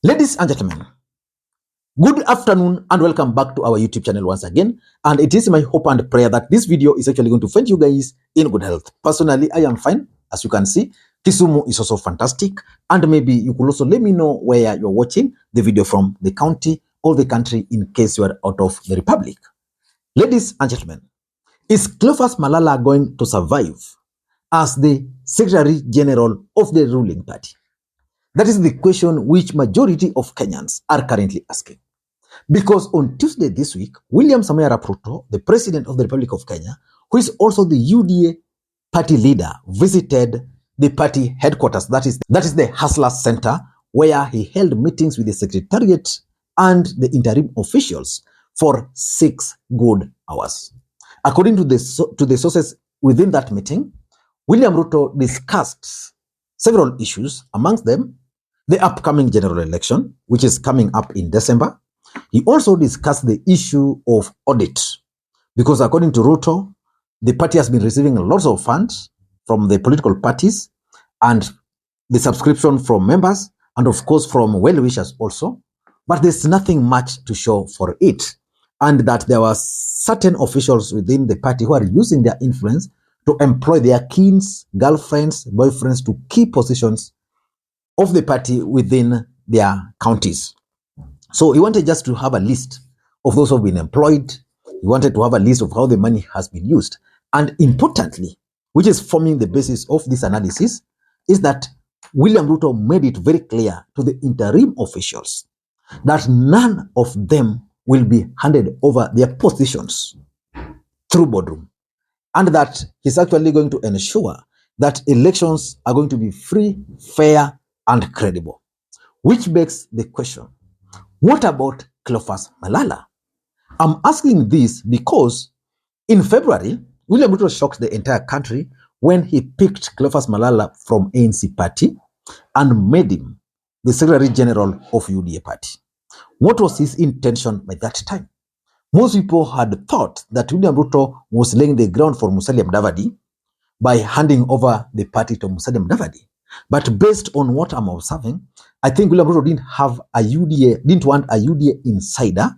Ladies and gentlemen, good afternoon and welcome back to our YouTube channel once again. And it is my hope and prayer that this video is actually going to find you guys in good health. Personally, I am fine. As you can see, Kisumu is also fantastic. And maybe you could also let me know where you're watching the video from, the county or the country, in case you are out of the republic. Ladies and gentlemen, is Cleophas Malala going to survive as the Secretary General of the ruling party? That is the question which majority of Kenyans are currently asking. Because on Tuesday this week, William Ruto, the President of the Republic of Kenya, who is also the UDA party leader, visited the party headquarters, that is the Hustler Center, where he held meetings with the Secretariat and the interim officials for 6 good hours. According to the sources within that meeting, William Ruto discussed several issues, amongst them the upcoming general election, which is coming up in December. He also discussed the issue of audit, because according to Ruto, the party has been receiving lots of funds from the political parties and the subscription from members and of course from well-wishers also, but there's nothing much to show for it, and that there were certain officials within the party who are using their influence to employ their kins, girlfriends, boyfriends to key positions of the party within their counties. So he wanted just to have a list of those who have been employed. He wanted to have a list of how the money has been used. And importantly, which is forming the basis of this analysis, is that William Ruto made it very clear to the interim officials that none of them will be handed over their positions through boardroom, and that he's actually going to ensure that elections are going to be free, fair, and credible. Which begs the question, what about Cleophas Malala? I'm asking this because in February, William Ruto shocked the entire country when he picked Cleophas Malala from ANC party and made him the Secretary General of UDA party. What was his intention by that time? Most people had thought that William Ruto was laying the ground for Musalia Mudavadi by handing over the party to Musalia Mudavadi. But based on what I'm observing, I think William Ruto didn't want a UDA insider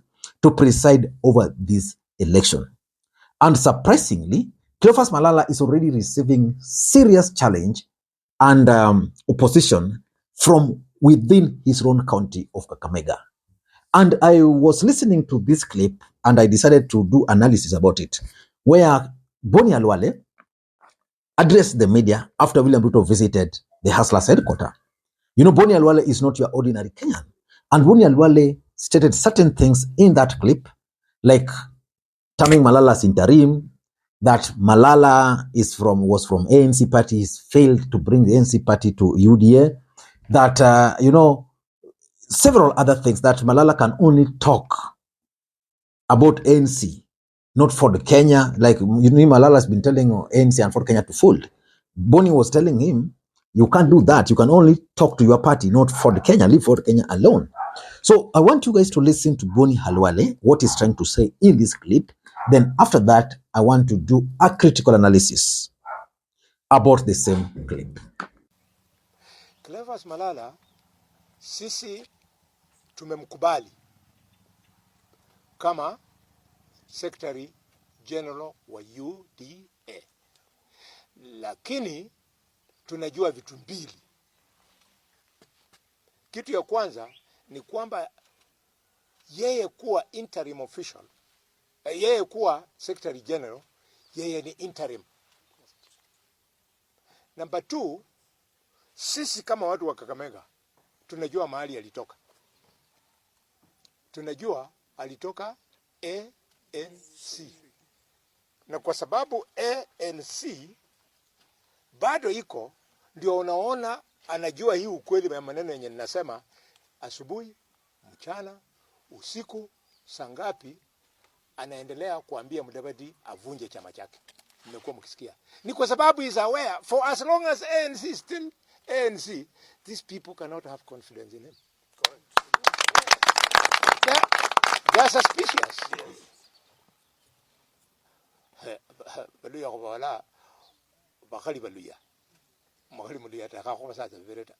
to preside over this election. And surprisingly, Cleophas Malala is already receiving serious challenge and opposition from within his own county of Kakamega. And I was listening to this clip and I decided to do analysis about it, where Boni Khalwale addressed the media after William Ruto visited the Hustlers headquarters. You know, Boni Khalwale is not your ordinary Kenyan. And Boni Khalwale stated certain things in that clip, like terming Malala's interim, that Malala was from ANC party, he's failed to bring the ANC party to UDA, that, several other things, that Malala can only talk about ANC, not for the Kenya. Like, Malala has been telling ANC and for Kenya to fold. Boni was telling him, you can't do that. You can only talk to your party, not for the Kenya. Leave for Kenya alone. So I want you guys to listen to Boni Khalwale, what he's trying to say in this clip. Then after that, I want to do a critical analysis about the same clip. Cleophas Malala, sisi tumemkubali kama Secretary General wa UDA. Lakini tunajua vitu mbili. Kitu ya kwanza ni kwamba yeye kuwa interim official, yeye kuwa Secretary General, yeye ni interim. Number 2, sisi kama watu wa Kakamega tunajua mahali alitoka. Tunajua alitoka ANC. Na kwa sababu ANC bado iko, ndio unaona anajua hii ukweli ya maneno yenye ninasema asubuhi, mchana, usiku, saa ngapi anaendelea kuambia Mudavadi avunje chama chake. Mmekuwa mkisikia. Ni kwa sababu is aware, for as long as ANC is still ANC, these people cannot have confidence in him. Correct. They are suspicious. Baluya ko wala bakali baluya. Mahali muliya ta ka ko sa ta vereta.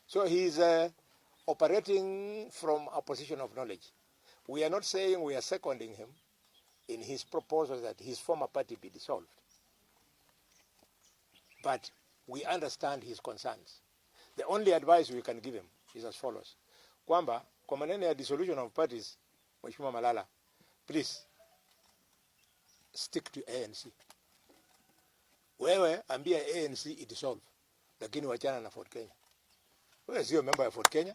So he's operating from a position of knowledge. We are not saying we are seconding him in his proposal that his former party be dissolved. But we understand his concerns. The only advice we can give him is as follows. Kwamba, kwa maneno ya dissolution of parties, Mheshimiwa Malala, please stick to ANC. Wewe ambia ANC idissolve, lakini wachana na Ford Kenya. Wewe sio member ya Ford Kenya.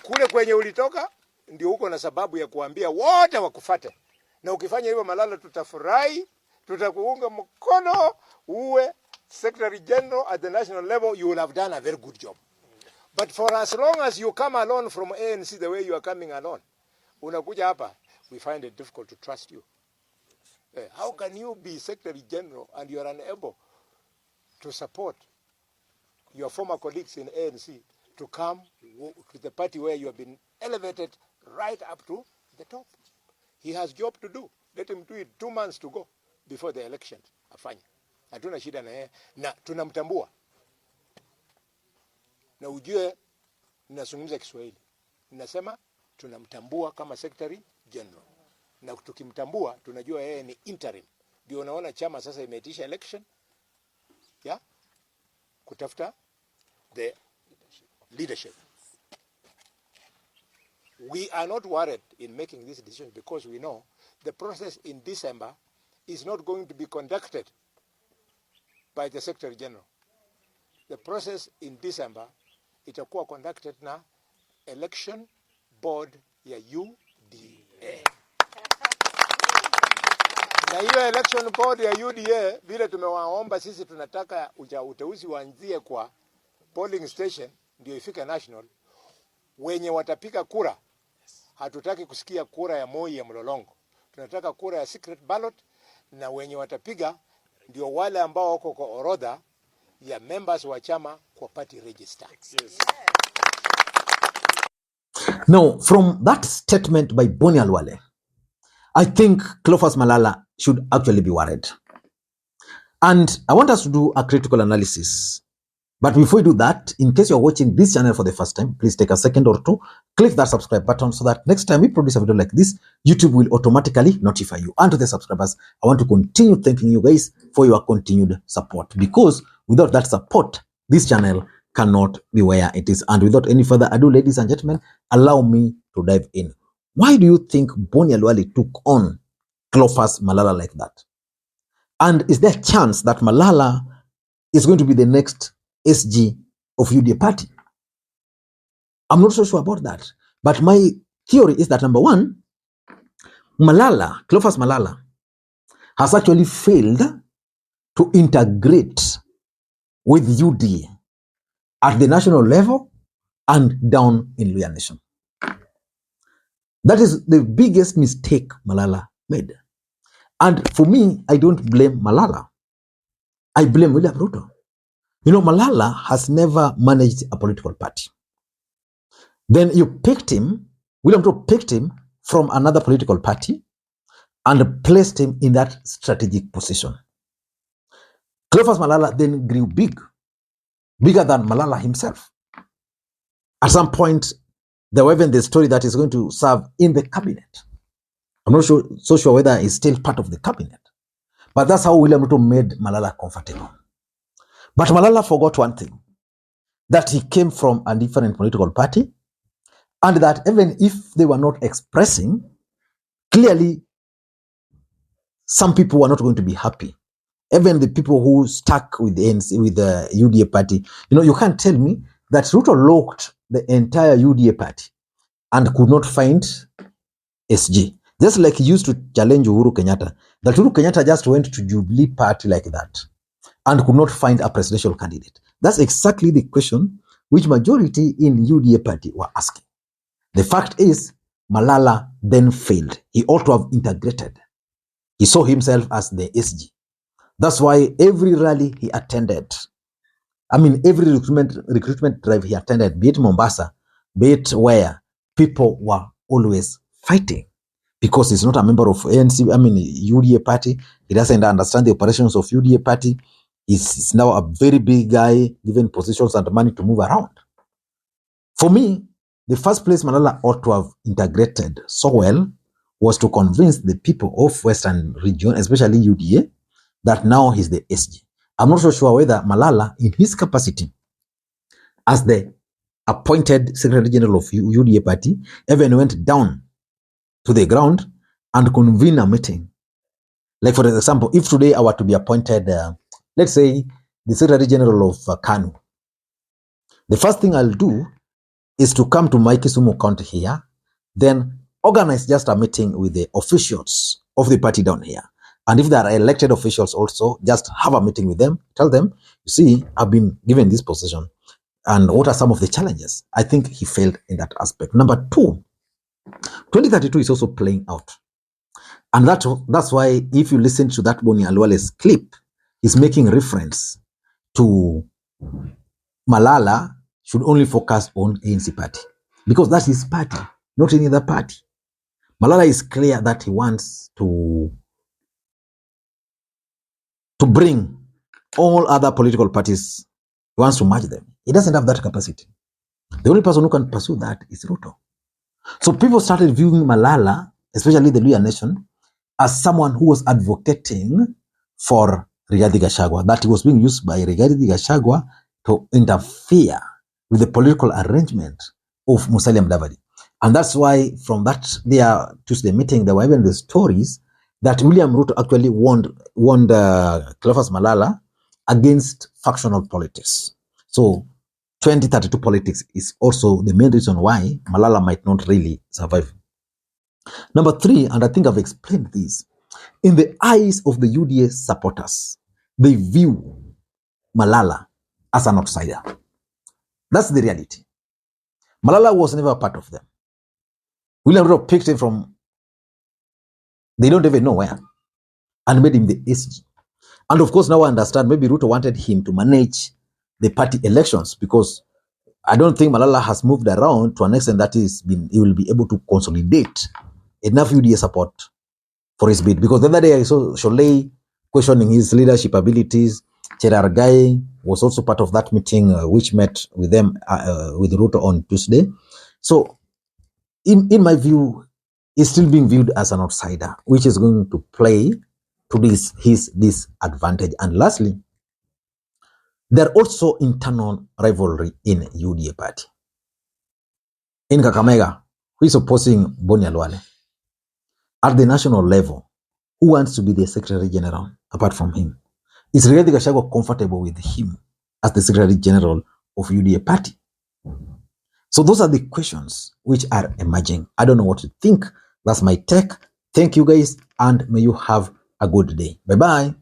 Kule kwenye ulitoka ndio uko na sababu ya kuambia wote wakufate. Na ukifanya hivyo Malala, tutafurahi, tutakuunga mkono, uwe Secretary General at the national level, you will have done a very good job. But for as long as you come alone from ANC the way you are coming alone, unakuja hapa, we find it difficult to trust you. How can you be Secretary General and you are unable to support your former colleagues in ANC to come to the party where you have been elevated right up to the top? He has job to do. Let him do it 2 months to go before the election. Afanye. Hatuna shida na yeye na tunamtambua. Na ujue ninazungumza Kiswahili. Ninasema tunamtambua kama Secretary General. Na tukimtambua tunajua yeye ni interim. Ndio unaona chama sasa imeitisha election ya kutafuta the leadership. We are not worried in making this decision because we know the process in December is not going to be conducted by the Secretary General. The process in December itakuwa conducted na election board ya UDA. Na hiyo election board ya UDA vile tumewaomba sisi tunataka uteuzi uanzie kwa polling station ndio ifike national. Wenye watapiga kura, hatutaki kusikia kura ya Moi ya Mlolongo. Tunataka kura ya secret ballot, na wenye watapiga ndio wale ambao wako kwa orodha ya members wa chama kwa party register. Yes. Now, from that statement by Boni Khalwale, I think Cleophas Malala should actually be worried. And I want us to do a critical analysis. But before we do that, in case you're watching this channel for the first time, please take a second or two, click that subscribe button so that next time we produce a video like this, YouTube will automatically notify you. And to the subscribers, I want to continue thanking you guys for your continued support, because without that support, this channel cannot be where it is. And without any further ado, ladies and gentlemen, allow me to dive in. Why do you think Boni Khalwale took on Cleophas Malala like that? And is there a chance that Malala is going to be the next SG of UDA party? I'm not so sure about that. But my theory is that, number one, Cleophas Malala, has actually failed to integrate with UDA at the national level and down in Luhya Nation. That is the biggest mistake Malala made. And for me, I don't blame Malala. I blame William Ruto. You know, Malala has never managed a political party. Then you picked him, William Ruto picked him from another political party and placed him in that strategic position. Cleophas Malala then grew big, bigger than Malala himself. At some point, there was even the story that he's going to serve in the cabinet. I'm not so sure whether he's still part of the cabinet. But that's how William Ruto made Malala comfortable. But Malala forgot one thing, that he came from a different political party, and that even if they were not expressing, clearly some people were not going to be happy. Even the people who stuck with the ANC, with the UDA party. You know, you can't tell me that Ruto locked the entire UDA party and could not find SG. Just like he used to challenge Uhuru Kenyatta. That Uhuru Kenyatta just went to Jubilee party like that and could not find a presidential candidate. That's exactly the question which majority in UDA party were asking. The fact is, Malala then failed. He ought to have integrated. He saw himself as the SG. That's why every rally he attended, every recruitment drive he attended, be it Mombasa, be it where, people were always fighting. because he's not a member of ANC, UDA party. He doesn't understand the operations of UDA party. He's now a very big guy, given positions and money to move around. For me, the first place Malala ought to have integrated so well was to convince the people of Western region, especially UDA, that now he's the SG. I'm not so sure whether Malala, in his capacity as the appointed Secretary General of UDA party, even went down to the ground and convene a meeting. Like, for example, if today I were to be appointed, let's say, the Secretary General of Kanu, the first thing I'll do is to come to my Kisumu County here, then organize just a meeting with the officials of the party down here. And if there are elected officials also, just have a meeting with them, tell them, you see, I've been given this position, and what are some of the challenges? I think he failed in that aspect. Number two, 2032 is also playing out. And that's why if you listen to that Boni Khalwale's clip, he's making reference to Malala should only focus on ANC party, because that's his party, not any other party. Malala is clear that he wants to bring all other political parties, he wants to merge them. He doesn't have that capacity. The only person who can pursue that is Ruto. So people started viewing Malala, especially the Luhya nation, as someone who was advocating for Rigathi Gachagua, that he was being used by Rigathi Gachagua to interfere with the political arrangement of Musalia Mudavadi. And that's why from that their Tuesday meeting, there were even the stories that William Ruto actually warned Cleophas Malala against factional politics. So 2032 politics is also the main reason why Malala might not really survive. Number three, and I think I've explained this, in the eyes of the UDA supporters, they view Malala as an outsider. That's the reality. Malala was never a part of them. William Ruto picked him from, they don't even know where, and made him the SG. And of course, now I understand, maybe Ruto wanted him to manage the party elections, because I don't think Malala has moved around to an extent that he will be able to consolidate enough UDA support for his bid. Because the other day I saw Sholei questioning his leadership abilities. Cherargai was also part of that meeting, which met with them, with Ruto on Tuesday. So in my view, he's still being viewed as an outsider, which is going to play to his disadvantage. And lastly, there are also internal rivalry in UDA party. In Kakamega, who is opposing Boni Khalwale? At the national level, who wants to be the Secretary General apart from him? Is Rigathi Gachagua comfortable with him as the Secretary General of UDA party? So those are the questions which are emerging. I don't know what you think. That's my take. Thank you guys, and may you have a good day. Bye-bye.